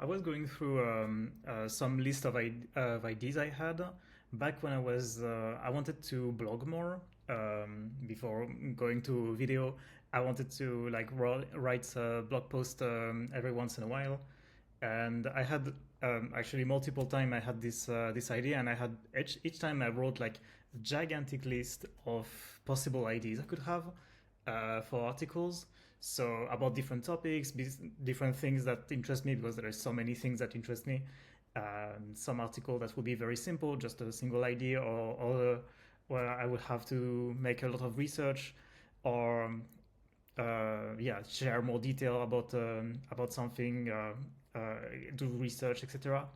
I was going through some list of ideas I had back when I wanted to blog more before going to video. I wanted to like write a blog post every once in a while, and I had actually multiple time I had this idea, and I had each time I wrote like a gigantic list of possible ideas I could have for articles. So about different topics, different things that interest me, because there are so many things that interest me. Some article that would be very simple, just a single idea, or other where I would have to make a lot of research, or yeah, share more detail about something, do research, etc.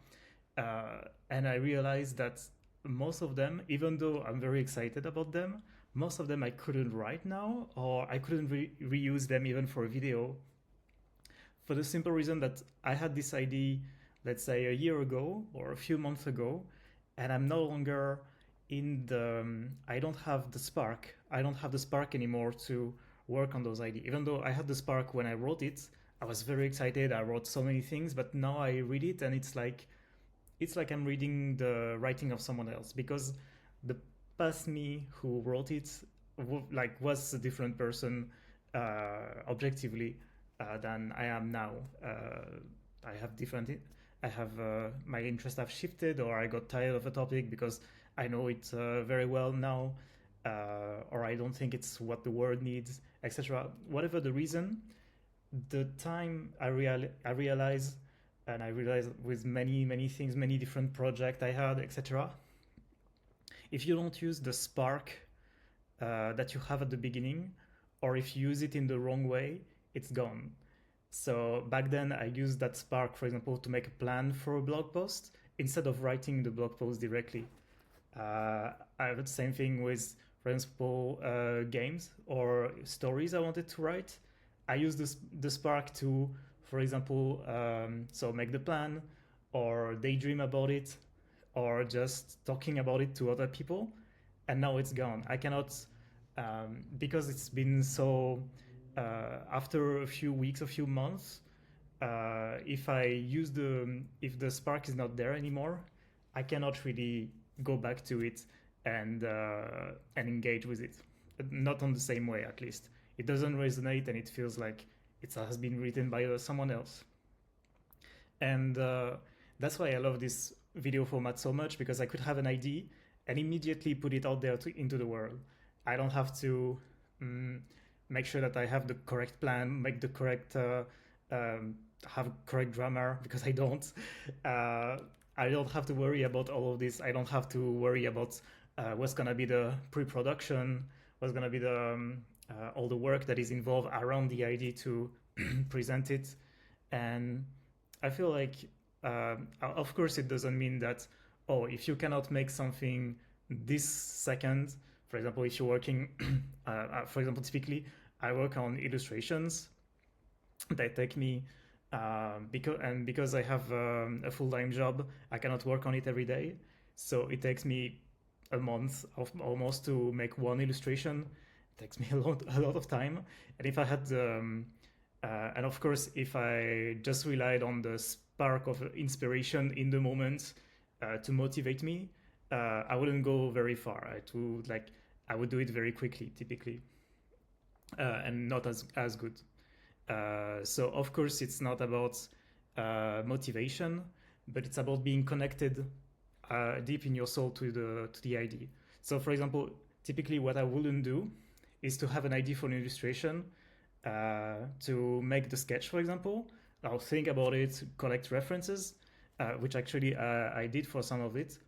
And I realized that most of them, even though I'm very excited about them, most of them I couldn't write now, or I couldn't reuse them even for a video, for the simple reason that I had this idea, let's say a year ago or a few months ago, and I'm no longer in the, I don't have the spark. I don't have the spark anymore to work on those ideas. Even though I had the spark when I wrote it, I was very excited. I wrote so many things, but now I read it and it's like I'm reading the writing of someone else, because the past me who wrote it like was a different person objectively than I am now. I have different. I have my interests have shifted, or I got tired of a topic because I know it very well now, or I don't think it's what the world needs, etc. Whatever the reason, the time I realize, and I realize with many things, many different projects I had, etc. If you don't use the spark that you have at the beginning, or if you use it in the wrong way, it's gone. So back then, I used that spark, for example, to make a plan for a blog post instead of writing the blog post directly. I have the same thing with, for example, games or stories I wanted to write. I used the spark to, for example, so make the plan, or daydream about it, or just talking about it to other people, and now it's gone. I cannot, because it's been so. After a few weeks, a few months, if the spark is not there anymore, I cannot really go back to it and engage with it. Not on the same way, at least. It doesn't resonate, and it feels like it has been written by someone else. And that's why I love this video format so much, because I could have an idea and immediately put it out there into the world. I don't have to make sure that I have the correct plan, make the correct, have correct grammar, because I don't. I don't have to worry about all of this. I don't have to worry about what's gonna be the pre-production, what's gonna be the all the work that is involved around the idea to present it. And I feel like, of course, it doesn't mean that, oh, if you cannot make something this second, for example, if you're working, for example, typically I work on illustrations that take me, because I have a full-time job, I cannot work on it every day. So it takes me a month of almost to make one illustration. It takes me a lot of time. And if I had, and of course, if I just relied on the spark of inspiration in the moment to motivate me, I wouldn't go very far. I would do it very quickly, typically, and not as good. So of course, it's not about motivation, but it's about being connected deep in your soul to the idea. So, for example, typically, what I wouldn't do is to have an idea for an illustration, to make the sketch, for example. I'll think about it, collect references, which actually I did for some of it,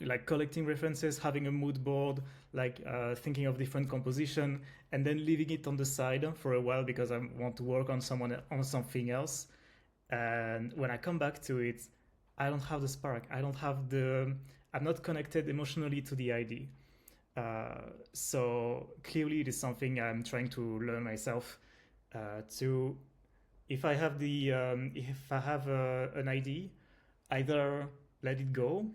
like collecting references, having a mood board, like thinking of different composition, and then leaving it on the side for a while because I want to work on something else. And when I come back to it, I don't have the spark. I'm not connected emotionally to the idea. So clearly, it is something I'm trying to learn myself. To If I have an idea, either let it go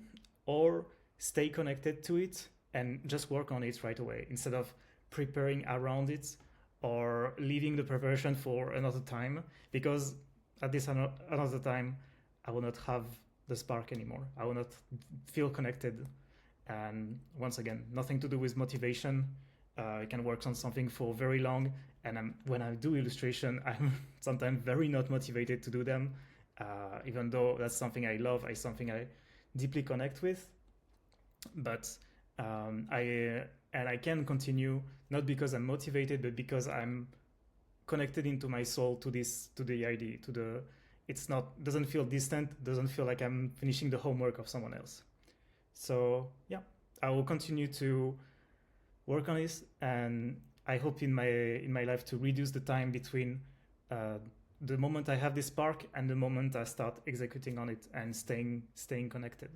or stay connected to it and just work on it right away, instead of preparing around it or leaving the preparation for another time. Because at this another time, I will not have the spark anymore. I will not feel connected. And once again, nothing to do with motivation. I can work on something for very long, and when I do illustration, I'm sometimes very not motivated to do them, even though that's something I love, it's something I deeply connect with. But I can continue not because I'm motivated, but because I'm connected into my soul to this, to the idea, to the. It's not, doesn't feel distant, doesn't feel like I'm finishing the homework of someone else. So yeah, I will continue to work on this, and I hope in my life to reduce the time between uh, the moment I have this spark and the moment I start executing on it and staying connected.